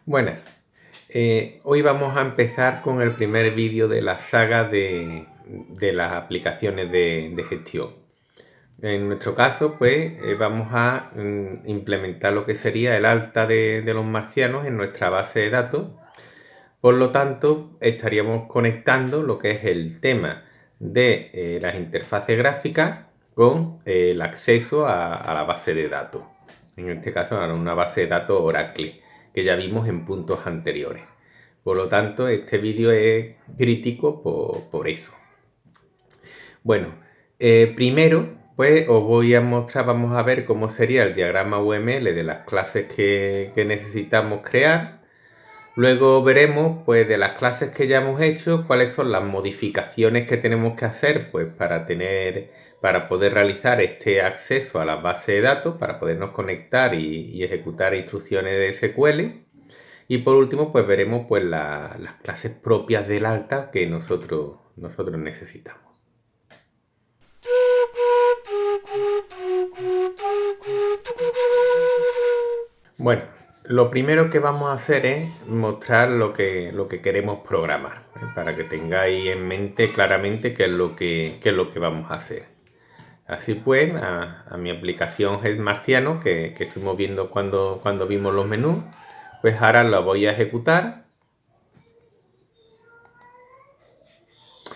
Buenas. Hoy vamos a empezar con el primer vídeo de la saga de las aplicaciones de gestión. En nuestro caso, pues vamos a implementar lo que sería el alta de los marcianos en nuestra base de datos. Por lo tanto, estaríamos conectando lo que es el tema de las interfaces gráficas con el acceso a la base de datos. En este caso, a una base de datos Oracle, que ya vimos en puntos anteriores. Por lo tanto, este vídeo es crítico por eso. Bueno, primero, pues os voy a mostrar, vamos a ver cómo sería el diagrama UML de las clases que necesitamos crear. Luego veremos, pues, de las clases que ya hemos hecho, cuáles son las modificaciones que tenemos que hacer, pues, para poder realizar este acceso a la base de datos, para podernos conectar y ejecutar instrucciones de SQL. Y por último, pues veremos, pues, las clases propias del alta que nosotros necesitamos. Bueno, lo primero que vamos a hacer es mostrar lo que queremos programar, para que tengáis en mente claramente qué es lo que vamos a hacer. Así pues, a mi aplicación Head Marciano, que estuvimos viendo cuando vimos los menús, pues ahora lo voy a ejecutar.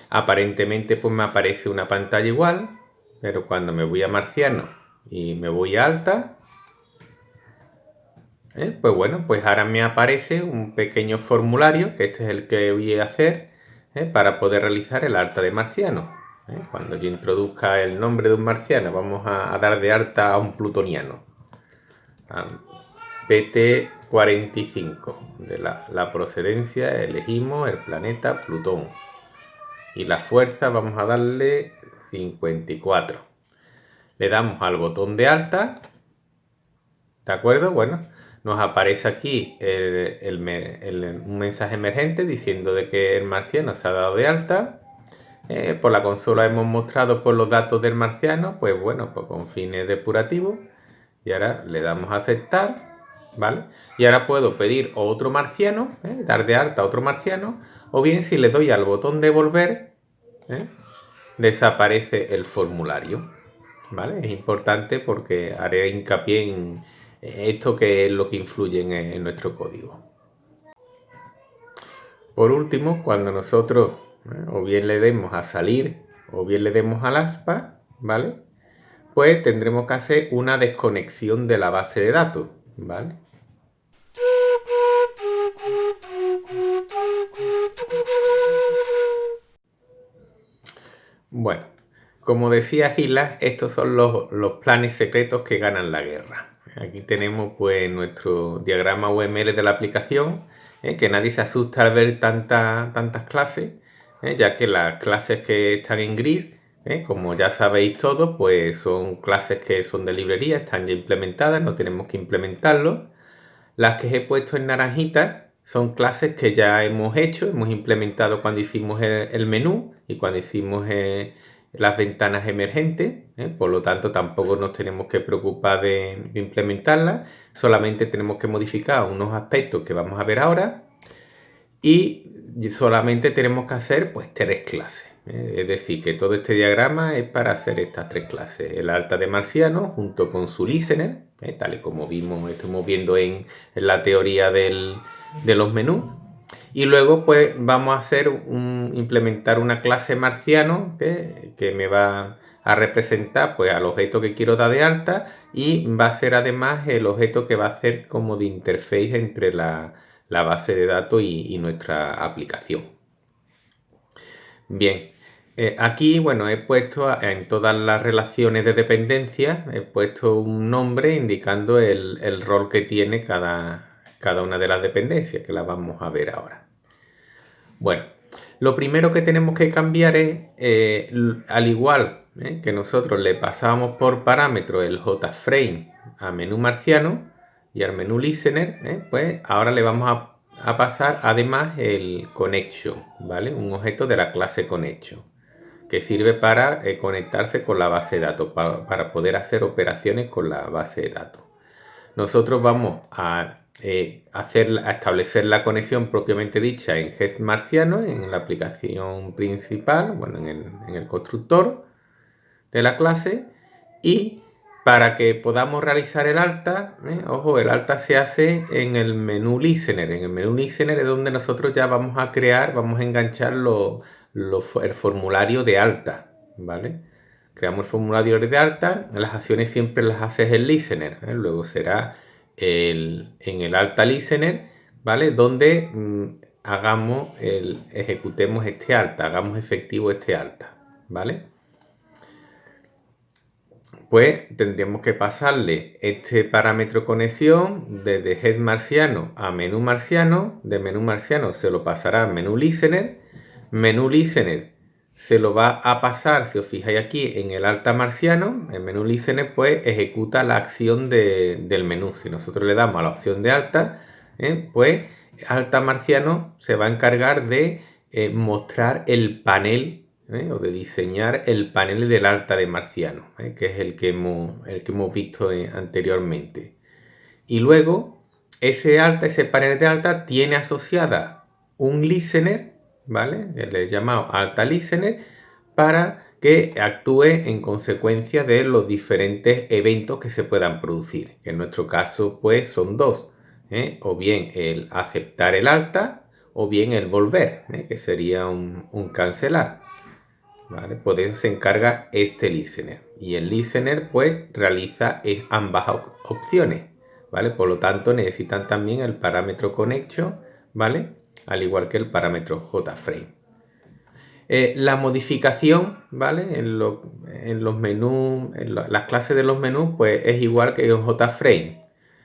Aparentemente pues me aparece una pantalla igual, pero cuando me voy a Marciano y me voy a alta, pues bueno, pues ahora me aparece un pequeño formulario, que este es el que voy a hacer para poder realizar el alta de marciano. Cuando yo introduzca el nombre de un marciano, vamos a dar de alta a un plutoniano. PT45. De la procedencia elegimos el planeta Plutón. Y la fuerza vamos a darle 54. Le damos al botón de alta. ¿De acuerdo? Bueno, nos aparece aquí un mensaje emergente diciendo de que el marciano se ha dado de alta. Por la consola hemos mostrado por los datos del marciano, pues bueno, pues con fines depurativos. Y ahora le damos a aceptar, ¿vale? Y ahora puedo pedir otro marciano, dar de alta a otro marciano, o bien si le doy al botón de volver, desaparece el formulario, ¿vale? Es importante porque haré hincapié en esto, que es lo que influye en nuestro código. Por último, cuando nosotros o bien le demos a salir o bien le demos al aspa, ¿vale? Pues tendremos que hacer una desconexión de la base de datos, ¿vale? Bueno, como decía Gilas, estos son los planes secretos que ganan la guerra. Aquí tenemos pues nuestro diagrama UML de la aplicación, que nadie se asusta al ver tantas clases, ya que las clases que están en gris, como ya sabéis todos, pues son clases que son de librería, están ya implementadas, no tenemos que implementarlo. Las que he puesto en naranjita son clases que ya hemos hecho, hemos implementado cuando hicimos el menú y cuando hicimos las ventanas emergentes, por lo tanto tampoco nos tenemos que preocupar de implementarlas, solamente tenemos que modificar unos aspectos que vamos a ver ahora y solamente tenemos que hacer pues 3 clases. Es decir, que todo este diagrama es para hacer estas 3 clases. El alta de marciano junto con su listener, tal y como estuvimos viendo en la teoría de los menús. Y luego pues vamos a hacer implementar una clase marciano que me va a representar pues al objeto que quiero dar de alta, y va a ser además el objeto que va a hacer como de interface entre la base de datos y nuestra aplicación. Bien, aquí, bueno, he puesto en todas las relaciones de dependencia, he puesto un nombre indicando el rol que tiene cada una de las dependencias, que las vamos a ver ahora. Bueno, lo primero que tenemos que cambiar es, al igual que nosotros le pasamos por parámetro el JFrame a menú marciano y al menú listener, pues ahora le vamos a pasar además el connection, ¿vale? Un objeto de la clase connection, que sirve para conectarse con la base de datos, para poder hacer operaciones con la base de datos. Nosotros vamos a establecer la conexión propiamente dicha en head marciano, en la aplicación principal, bueno, en el constructor de la clase, y para que podamos realizar el alta, ojo, el alta se hace en el menú listener. En el menú listener es donde nosotros ya vamos a crear, vamos a enganchar el formulario de alta, ¿vale? Creamos el formulario de alta, las acciones siempre las haces el listener, luego será en el alta listener, ¿vale? Donde ejecutemos este alta, hagamos efectivo este alta, ¿vale? Pues tendríamos que pasarle este parámetro conexión desde head marciano a menú marciano. De menú marciano se lo pasará a menú listener. Menú listener se lo va a pasar, si os fijáis aquí, en el alta marciano. El menú listener pues ejecuta la acción del menú. Si nosotros le damos a la opción de alta, pues alta marciano se va a encargar de mostrar el panel, o de diseñar el panel del alta de marciano, que es el que hemos visto anteriormente. Y luego, ese panel de alta tiene asociada un listener, ¿vale? Le he llamado alta listener, para que actúe en consecuencia de los diferentes eventos que se puedan producir. Que en nuestro caso, pues, son dos. O bien el aceptar el alta, o bien el volver, que sería un cancelar. ¿Vale? Por eso se encarga este listener. Y el listener pues realiza ambas opciones. ¿Vale? Por lo tanto necesitan también el parámetro connection, ¿vale? Al igual que el parámetro JFrame. La modificación, ¿vale? En los menús, las clases de los menús, pues es igual que en JFrame.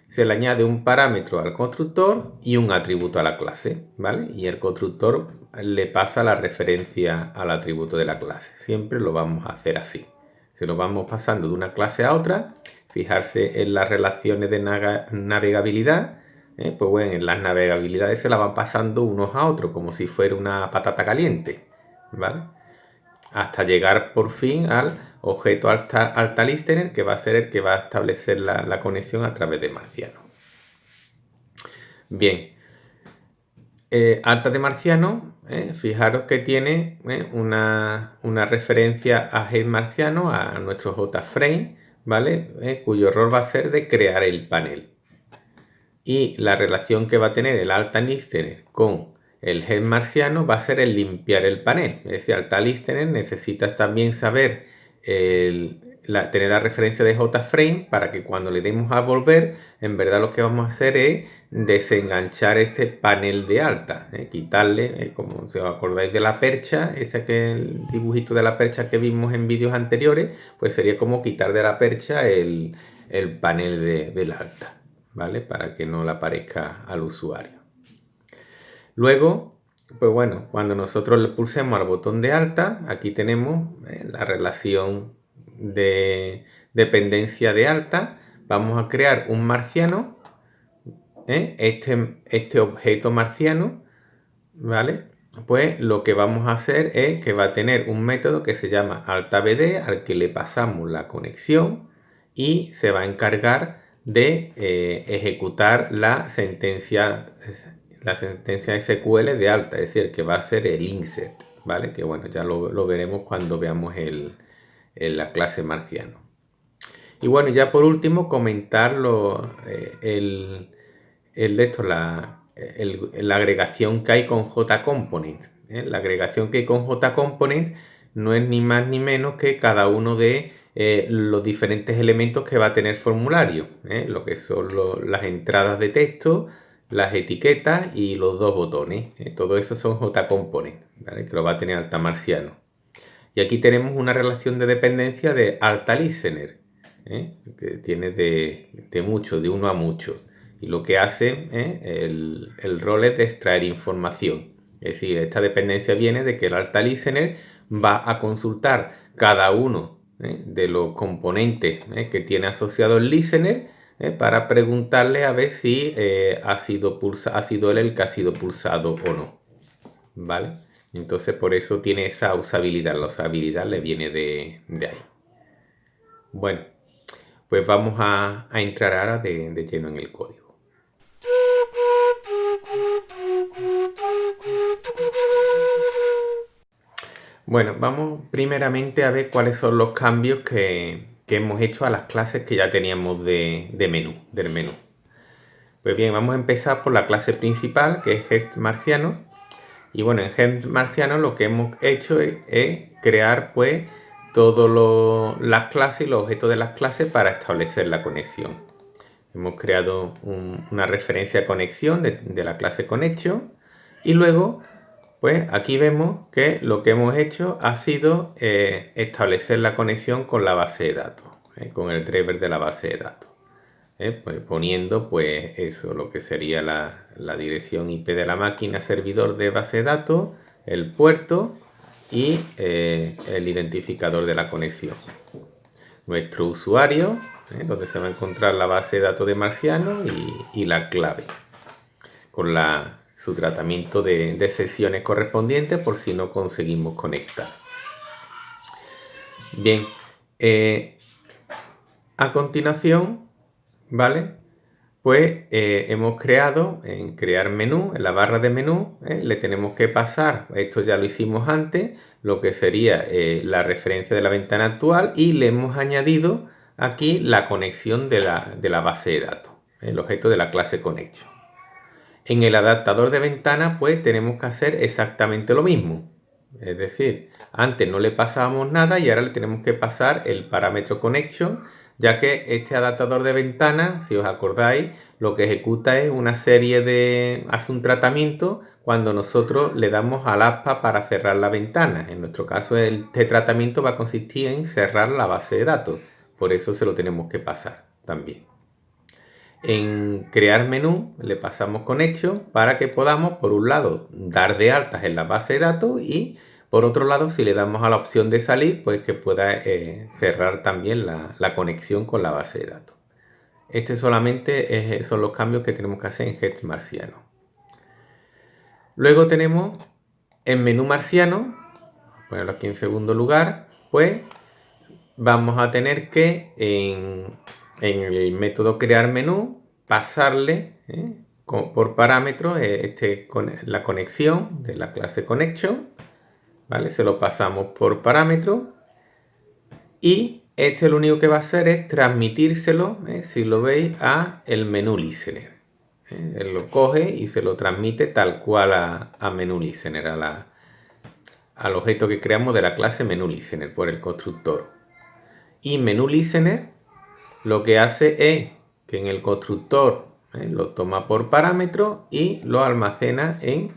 Se le añade un parámetro al constructor y un atributo a la clase, ¿vale? Y el constructor le pasa la referencia al atributo de la clase. Siempre lo vamos a hacer así. Se lo vamos pasando de una clase a otra. Fijarse en las relaciones de navegabilidad. Pues bueno, en las navegabilidades se la van pasando unos a otros, como si fuera una patata caliente, ¿vale? Hasta llegar por fin al objeto alta listener, que va a ser el que va a establecer la conexión a través de marciano. Bien, alta de marciano, fijaros que tiene una referencia a head marciano, a nuestro JFrame, ¿vale? Cuyo rol va a ser de crear el panel. Y la relación que va a tener el alta listener con el head marciano va a ser el limpiar el panel. Ese alta listener necesitas también saber tener la referencia de JFrame para que cuando le demos a volver, en verdad lo que vamos a hacer es desenganchar este panel de alta, quitarle, como si os acordáis de la percha, el dibujito de la percha que vimos en vídeos anteriores, pues sería como quitar de la percha el panel del alta, ¿vale? Para que no le aparezca al usuario. Luego, pues bueno, cuando nosotros le pulsemos al botón de alta, aquí tenemos la relación de dependencia de alta. Vamos a crear un marciano, este objeto marciano, ¿vale? Pues lo que vamos a hacer es que va a tener un método que se llama altabd, al que le pasamos la conexión y se va a encargar de ejecutar la sentencia SQL de alta, es decir, que va a ser el insert, ¿vale? Que bueno, ya lo veremos cuando veamos la clase marciano. Y bueno, ya por último comentar la agregación que hay con JComponent. La agregación que hay con JComponent no es ni más ni menos que cada uno de los diferentes elementos que va a tener formulario, lo que son las entradas de texto, las etiquetas y los dos botones. Todo eso son JComponent, ¿vale? Que lo va a tener alta marciano. Y aquí tenemos una relación de dependencia de alta listener, que tiene de muchos, de uno a muchos. Y lo que hace el rol es de extraer información. Es decir, esta dependencia viene de que el alta listener va a consultar cada uno de los componentes que tiene asociado el listener para preguntarle a ver si ha sido él el que ha sido pulsado o no. ¿Vale? Entonces por eso tiene esa usabilidad. La usabilidad le viene de ahí. Bueno, pues vamos a entrar ahora de lleno en el código. Bueno, vamos primeramente a ver cuáles son los cambios que hemos hecho a las clases que ya teníamos del menú. Pues bien, vamos a empezar por la clase principal, que es Gest Marcianos. Y bueno, en Gest Marcianos lo que hemos hecho es crear pues todas las clases y los objetos de las clases para establecer la conexión. Hemos creado una referencia de conexión de la clase Connection y luego pues aquí vemos que lo que hemos hecho ha sido establecer la conexión con la base de datos, con el driver de la base de datos. Pues poniendo pues eso, lo que sería la dirección IP de la máquina servidor de base de datos, el puerto y el identificador de la conexión. Nuestro usuario, donde se va a encontrar la base de datos de Marciano y la clave, con su tratamiento de sesiones correspondientes por si no conseguimos conectar. Bien, a continuación, ¿vale? Pues hemos creado en crear menú, en la barra de menú, le tenemos que pasar, esto ya lo hicimos antes, lo que sería la referencia de la ventana actual y le hemos añadido aquí la conexión de la base de datos, el objeto de la clase Connection. En el adaptador de ventana pues tenemos que hacer exactamente lo mismo. Es decir, antes no le pasábamos nada y ahora le tenemos que pasar el parámetro Connection, ya que este adaptador de ventana, si os acordáis, lo que ejecuta es una serie hace un tratamiento cuando nosotros le damos al aspa para cerrar la ventana. En nuestro caso, este tratamiento va a consistir en cerrar la base de datos. Por eso se lo tenemos que pasar también. En crear menú le pasamos Connection para que podamos, por un lado, dar de altas en la base de datos y, por otro lado, si le damos a la opción de salir, pues que pueda cerrar también la conexión con la base de datos. Este solamente son los cambios que tenemos que hacer en Gest Marciano. Luego tenemos en menú marciano, ponerlo aquí en segundo lugar, pues vamos a tener que en el método crear menú pasarle por parámetros la conexión de la clase Connection, ¿vale? Se lo pasamos por parámetro y este lo único que va a hacer es transmitírselo, si lo veis, a el menú listener. Él lo coge y se lo transmite tal cual a menú listener, al objeto que creamos de la clase menú listener por el constructor. Y menú listener lo que hace es que en el constructor lo toma por parámetro y lo almacena en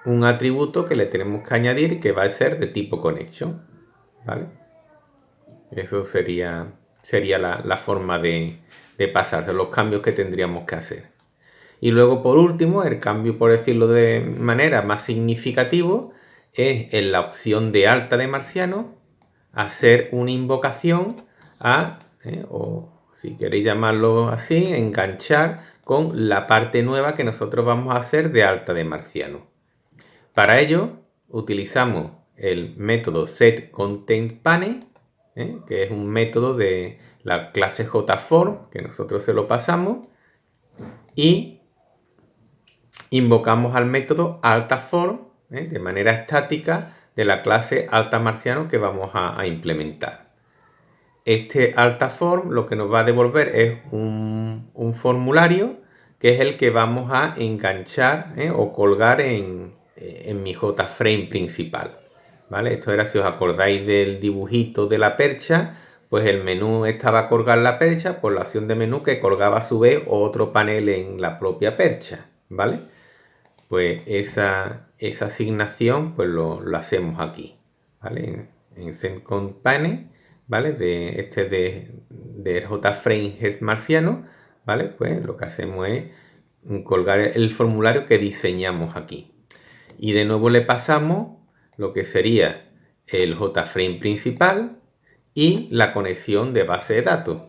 un atributo que le tenemos que añadir que va a ser de tipo connection, ¿vale? Eso sería la forma de pasarse, los cambios que tendríamos que hacer. Y luego, por último, el cambio, por decirlo de manera más significativo, es en la opción de alta de Marciano, hacer una invocación o si queréis llamarlo así, enganchar con la parte nueva que nosotros vamos a hacer de alta de Marciano. Para ello, utilizamos el método setContentPane, que es un método de la clase JForm, que nosotros se lo pasamos, y invocamos al método altaForm de manera estática de la clase altaMarciano que vamos a implementar. Este altaForm lo que nos va a devolver es un formulario que es el que vamos a enganchar o colgar en mi JFrame principal, ¿vale? Esto era, si os acordáis del dibujito de la percha, pues el menú estaba a colgar la percha por la acción de menú que colgaba a su vez otro panel en la propia percha, ¿vale? Pues esa asignación pues lo hacemos aquí, ¿vale? En setContentPane, ¿vale? De JFrame Gest Marciano, ¿vale? Pues lo que hacemos es colgar el formulario que diseñamos aquí. Y de nuevo le pasamos lo que sería el JFrame principal y la conexión de base de datos,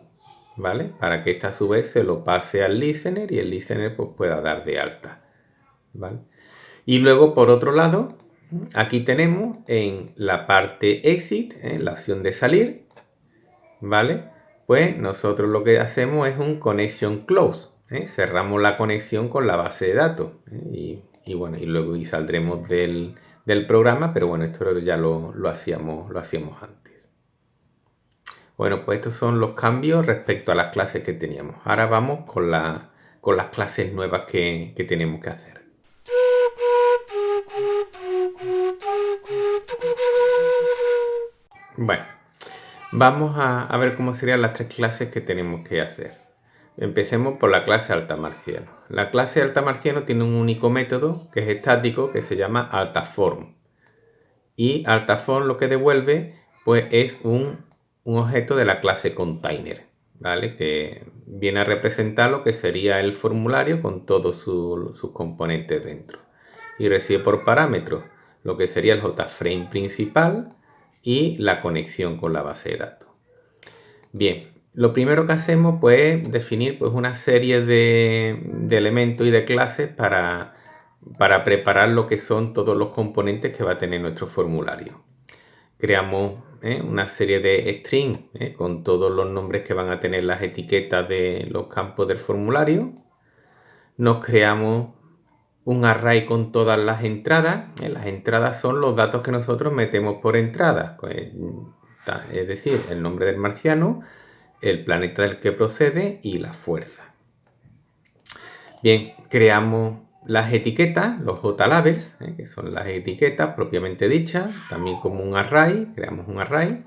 ¿vale? Para que esta a su vez se lo pase al listener y el listener pues pueda dar de alta, ¿vale? Y luego, por otro lado, aquí tenemos en la parte exit, la opción de salir, ¿vale? Pues nosotros lo que hacemos es un connection close, cerramos la conexión con la base de datos, y bueno, y luego saldremos del del programa, pero bueno, esto ya lo hacíamos antes. Bueno, pues estos son los cambios respecto a las clases que teníamos. Ahora vamos con las clases nuevas que tenemos que hacer. Bueno, vamos a ver cómo serían las tres clases que tenemos que hacer. Empecemos por la clase altamarciano. La clase altamarciano tiene un único método que es estático, que se llama altaform. Y altaform lo que devuelve pues es un objeto de la clase container, ¿vale? Que viene a representar lo que sería el formulario con todos sus componentes dentro. Y recibe por parámetros lo que sería el JFrame principal y la conexión con la base de datos. Bien, lo primero que hacemos pues es definir pues, una serie de elementos y de clases para preparar lo que son todos los componentes que va a tener nuestro formulario. Creamos una serie de strings con todos los nombres que van a tener las etiquetas de los campos del formulario. Nos creamos un array con todas las entradas. Las entradas son los datos que nosotros metemos por entrada. Pues, es decir, el nombre del marciano, el planeta del que procede y la fuerza. Bien, creamos las etiquetas, los JLabels, que son las etiquetas propiamente dichas, también como un array, creamos un array.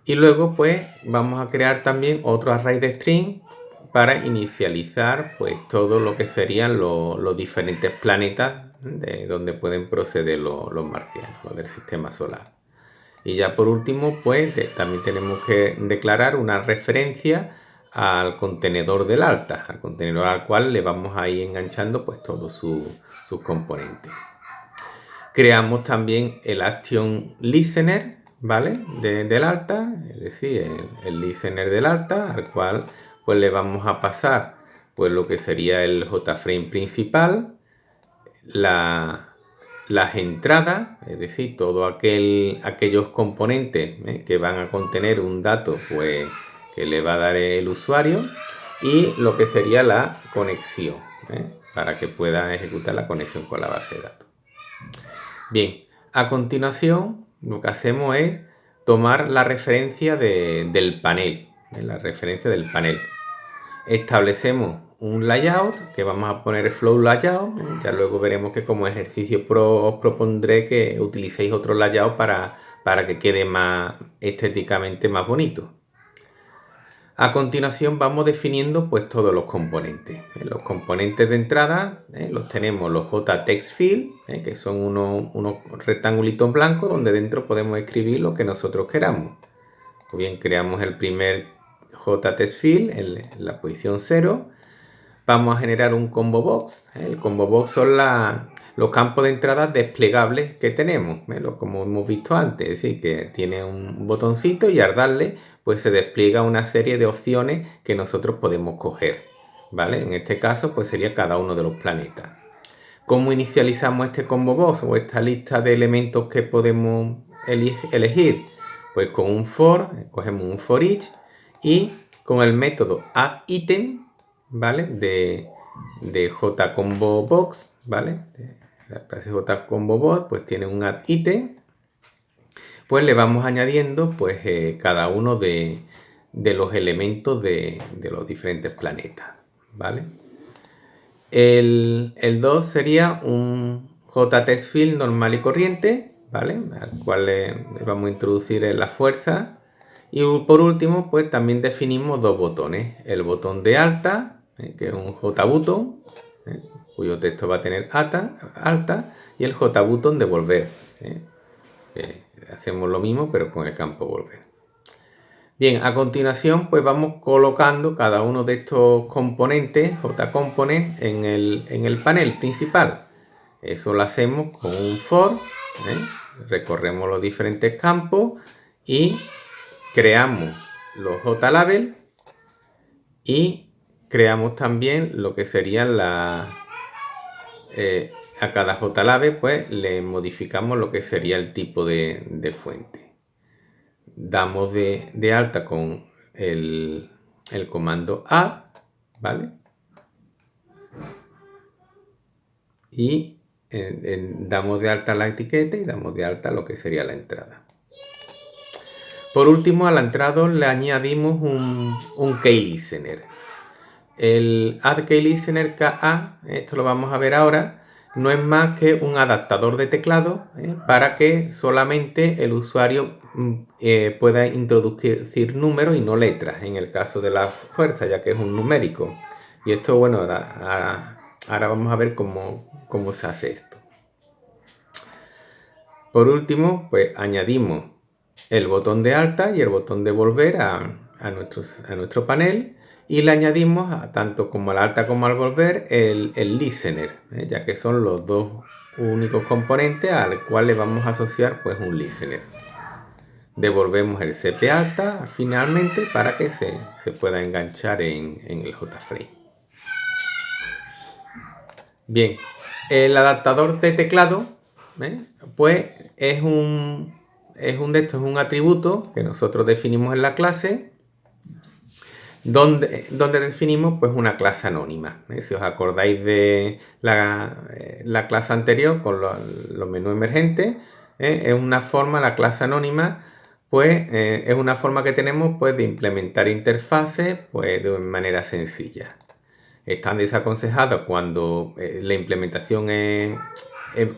Y luego pues vamos a crear también otro array de string para inicializar pues todo lo que serían los diferentes planetas de donde pueden proceder los marcianos, los del sistema solar. Y ya por último, pues también tenemos que declarar una referencia al contenedor del alta, al contenedor al cual le vamos a ir enganchando pues todos sus componentes. Creamos también el action listener, ¿vale? Del alta, es decir, el listener del alta, al cual pues le vamos a pasar pues lo que sería el JFrame principal, las entradas, es decir, todos aquellos componentes que van a contener un dato pues, que le va a dar el usuario y lo que sería la conexión, para que pueda ejecutar la conexión con la base de datos. Bien, a continuación lo que hacemos es tomar la referencia del panel, la referencia del panel. Establecemos un layout que vamos a poner flow layout. Ya luego veremos que como ejercicio os propondré que utilicéis otro layout para que quede más estéticamente más bonito. A continuación vamos definiendo pues todos los componentes. Los componentes de entrada los tenemos los JTextField, que son unos rectangulitos blancos donde dentro podemos escribir lo que nosotros queramos. O bien creamos el primer JTextField en la posición 0. Vamos a generar un combo box. El combo box son los campos de entrada desplegables que tenemos, como hemos visto antes, es decir, que tiene un botoncito y al darle pues se despliega una serie de opciones que nosotros podemos coger, ¿vale? En este caso pues sería cada uno de los planetas. ¿Cómo inicializamos este combo box o esta lista de elementos que podemos elegir? Pues con un for, cogemos un for each y con el método addItem, ¿vale? De JComboBox, ¿vale? La clase JComboBox pues tiene un addItem, pues le vamos añadiendo pues cada uno de los elementos de los diferentes planetas, ¿vale? El 2 sería un JTextField normal y corriente, ¿vale? Al cual le vamos a introducir la fuerza. Y por último, pues también definimos dos botones. El botón de alta, que es un JButton, cuyo texto va a tener alta, y el JButton de volver. Hacemos lo mismo, pero con el campo volver. Bien, a continuación, pues vamos colocando cada uno de estos componentes, JComponent, en el panel principal. Eso lo hacemos con un for, recorremos los diferentes campos y creamos los JLabel y creamos también lo que serían a cada JLabel pues le modificamos lo que sería el tipo de fuente. Damos de alta con el comando add, ¿vale? Y damos de alta la etiqueta y damos de alta lo que sería la entrada. Por último, a la entrada le añadimos un Key Listener. El Add Key Listener KA, esto lo vamos a ver ahora, no es más que un adaptador de teclado para que solamente el usuario pueda introducir números y no letras, en el caso de la fuerza, ya que es un numérico. Y esto, bueno, ahora vamos a ver cómo se hace esto. Por último, pues añadimos el botón de alta y el botón de volver a nuestro panel, y le añadimos tanto como al alta como al volver el listener, ya que son los dos únicos componentes al cual le vamos a asociar pues un listener. Devolvemos el CP alta finalmente para que se pueda enganchar en el JFrame. Bien, el adaptador de teclado pues es un atributo que nosotros definimos en la clase, donde definimos pues una clase anónima. Si os acordáis de la clase anterior con los menús emergentes, es una forma, la clase anónima, pues es una forma que tenemos pues de implementar interfaces pues de manera sencilla. Están desaconsejados cuando la implementación es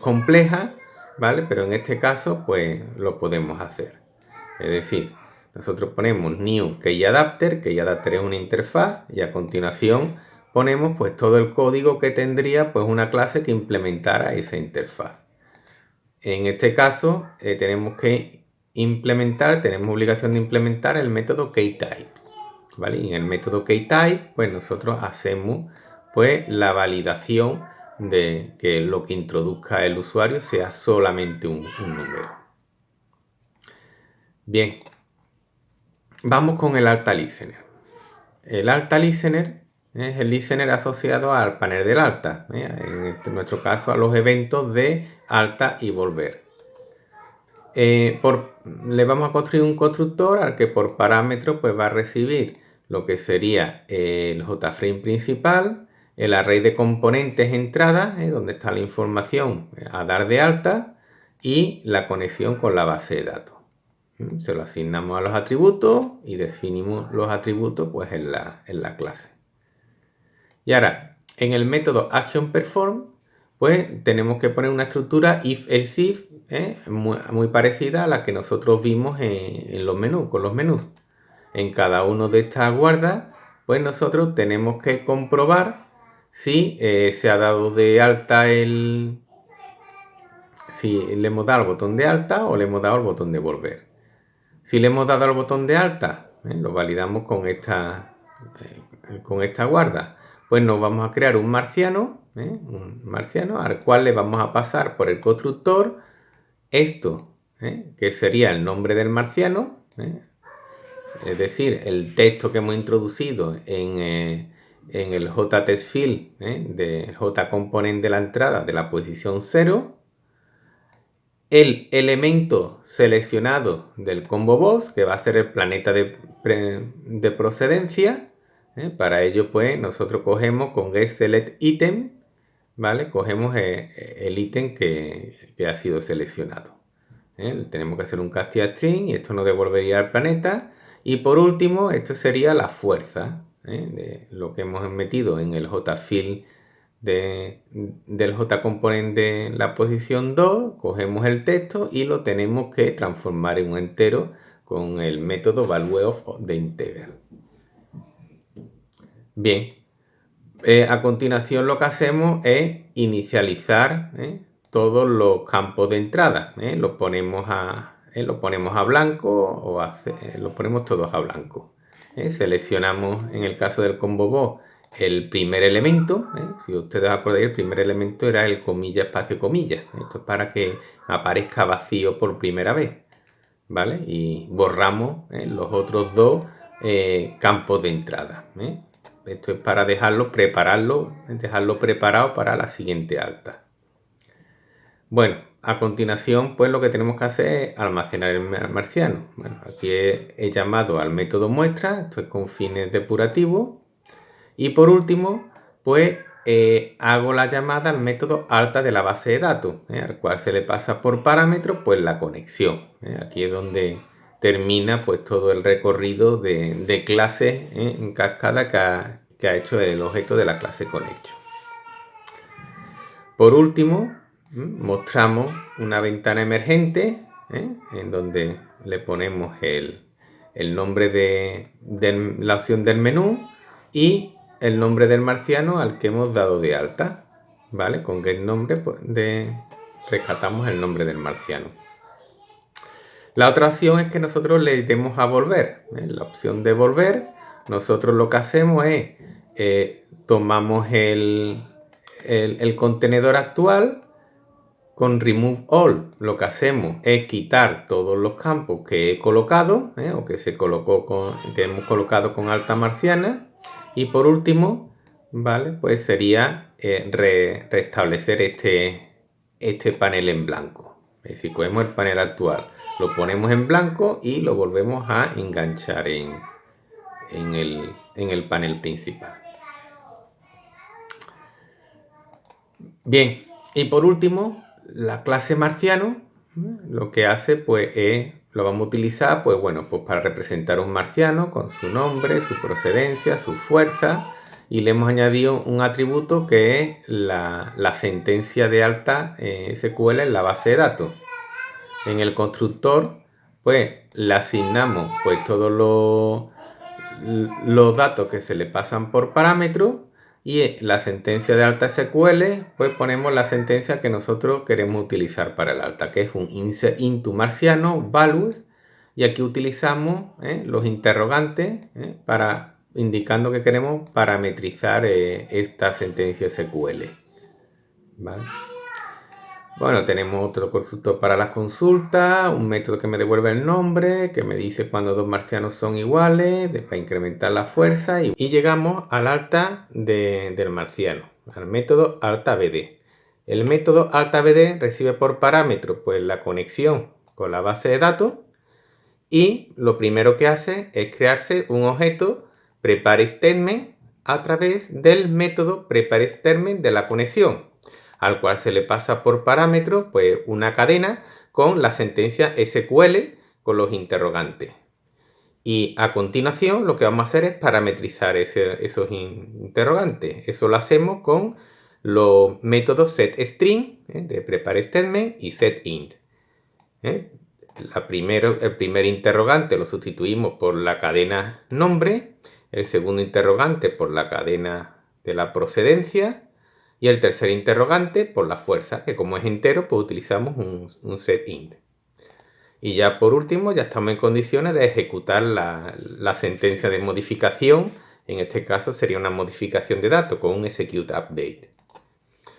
compleja, ¿vale? Pero en este caso pues lo podemos hacer. Es decir, nosotros ponemos new KeyAdapter es una interfaz, y a continuación ponemos pues todo el código que tendría pues una clase que implementara esa interfaz. En este caso tenemos obligación de implementar el método KeyType, ¿vale? Y en el método KeyType pues nosotros hacemos pues la validación de que lo que introduzca el usuario sea solamente un número. Bien. Vamos con el Alta Listener. El Alta Listener es el listener asociado al panel del alta, en nuestro caso a los eventos de alta y volver. Le vamos a construir un constructor al que por parámetro pues va a recibir lo que sería el JFrame principal, el array de componentes entradas, donde está la información a dar de alta, y la conexión con la base de datos. Se lo asignamos a los atributos y definimos los atributos pues en la clase. Y ahora, en el método actionPerform, pues tenemos que poner una estructura if-else-if muy parecida a la que nosotros vimos en los menús, con los menús. En cada uno de estas guardas, pues nosotros tenemos que comprobar si se ha dado de alta si le hemos dado al botón de alta o le hemos dado al botón de volver. Si le hemos dado al botón de alta, lo validamos con esta guarda, pues nos vamos a crear un marciano al cual le vamos a pasar por el constructor esto, que sería el nombre del marciano, es decir, el texto que hemos introducido en el JTextField del JComponent de la entrada de la posición 0, el elemento seleccionado del combo boss, que va a ser el planeta de procedencia. Para ello, pues, nosotros cogemos con getSelectItem, ¿vale? Cogemos el ítem que ha sido seleccionado. Tenemos que hacer un castigstring y esto nos devolvería al planeta. Y por último, esto sería la fuerza de lo que hemos metido en el JField del JComponent de la posición 2, cogemos el texto y lo tenemos que transformar en un entero con el método valueOf_integer. Bien, a continuación lo que hacemos es inicializar todos los campos de entrada. Los ponemos a blanco o los ponemos todos a blanco. Seleccionamos, en el caso del combo boss, el primer elemento. Si ustedes acordáis, el primer elemento era el comilla, espacio, comilla. Esto es para que aparezca vacío por primera vez, ¿vale? Y borramos los otros dos campos de entrada. Esto es para dejarlo preparado para la siguiente alta. Bueno, a continuación, pues lo que tenemos que hacer es almacenar el marciano. Bueno, aquí he llamado al método muestra, esto es con fines depurativos. Y por último, pues hago la llamada al método alta de la base de datos, al cual se le pasa por parámetro pues la conexión. Aquí es donde termina pues todo el recorrido de clases en cascada que ha hecho el objeto de la clase connection. Por último, mostramos una ventana emergente en donde le ponemos el nombre de la opción del menú y el nombre del marciano al que hemos dado de alta, ¿vale? Con getNombre pues, rescatamos el nombre del marciano. La otra opción es que nosotros le demos a volver. La opción de volver, nosotros lo que hacemos es tomamos el contenedor actual. Con Remove All lo que hacemos es quitar todos los campos que he colocado o que hemos colocado con alta marciana. Y por último, ¿vale? Pues sería restablecer este panel en blanco. Es decir, cogemos el panel actual, lo ponemos en blanco y lo volvemos a enganchar en el panel principal. Bien, y por último, la clase marciano lo que hace pues lo vamos a utilizar pues para representar un marciano con su nombre, su procedencia, su fuerza, y le hemos añadido un atributo que es la sentencia de alta SQL en la base de datos. En el constructor pues le asignamos pues todos los datos que se le pasan por parámetro. Y la sentencia de alta SQL, pues ponemos la sentencia que nosotros queremos utilizar para el alta, que es un insert into marciano values. Y aquí utilizamos los interrogantes indicando que queremos parametrizar esta sentencia SQL. ¿Vale? Bueno, tenemos otro constructor para las consultas, un método que me devuelve el nombre, que me dice cuando dos marcianos son iguales, para incrementar la fuerza, y llegamos al alta del marciano, al método altaBD. El método altaBD recibe por parámetro pues la conexión con la base de datos, y lo primero que hace es crearse un objeto prepareStatement a través del método prepareStatement de la conexión, al cual se le pasa por parámetro pues una cadena con la sentencia SQL con los interrogantes. Y a continuación lo que vamos a hacer es parametrizar esos interrogantes. Eso lo hacemos con los métodos setString de prepareStatement y setInt. El primer interrogante lo sustituimos por la cadena nombre, el segundo interrogante por la cadena de la procedencia, y el tercer interrogante por la fuerza, que como es entero, pues utilizamos un setInt. Y ya por último, ya estamos en condiciones de ejecutar la sentencia de modificación. En este caso sería una modificación de datos con un execute update.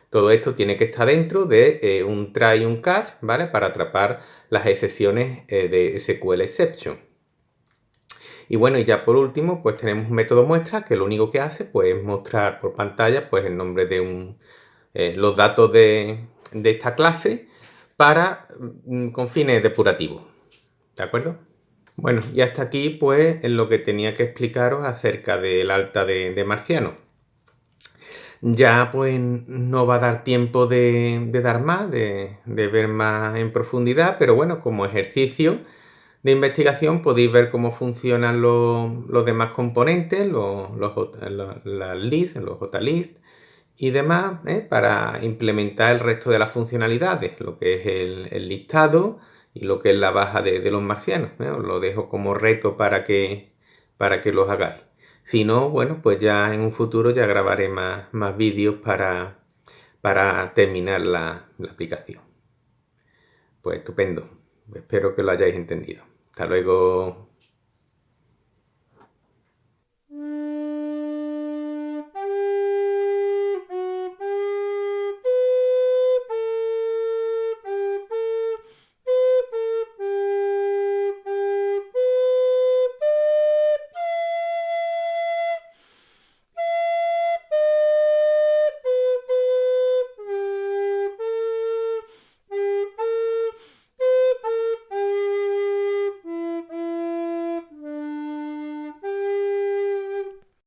Todo esto tiene que estar dentro de un try y un catch, ¿vale? Para atrapar las excepciones de SQL exception. Y bueno, y ya por último, pues tenemos un método muestra que lo único que hace pues es mostrar por pantalla pues el nombre de los datos de esta clase con fines depurativos. ¿De acuerdo? Bueno, y hasta aquí pues es lo que tenía que explicaros acerca del alta de marciano. Ya pues no va a dar tiempo de dar más, de ver más en profundidad, pero bueno, como ejercicio de investigación podéis ver cómo funcionan los demás componentes, las lists, los JList y demás, para implementar el resto de las funcionalidades, lo que es el listado y lo que es la baja de los marcianos. Os lo dejo como reto para que los hagáis. Si no, bueno, pues ya en un futuro ya grabaré más vídeos para terminar la aplicación. Pues estupendo. Espero que lo hayáis entendido. Hasta luego.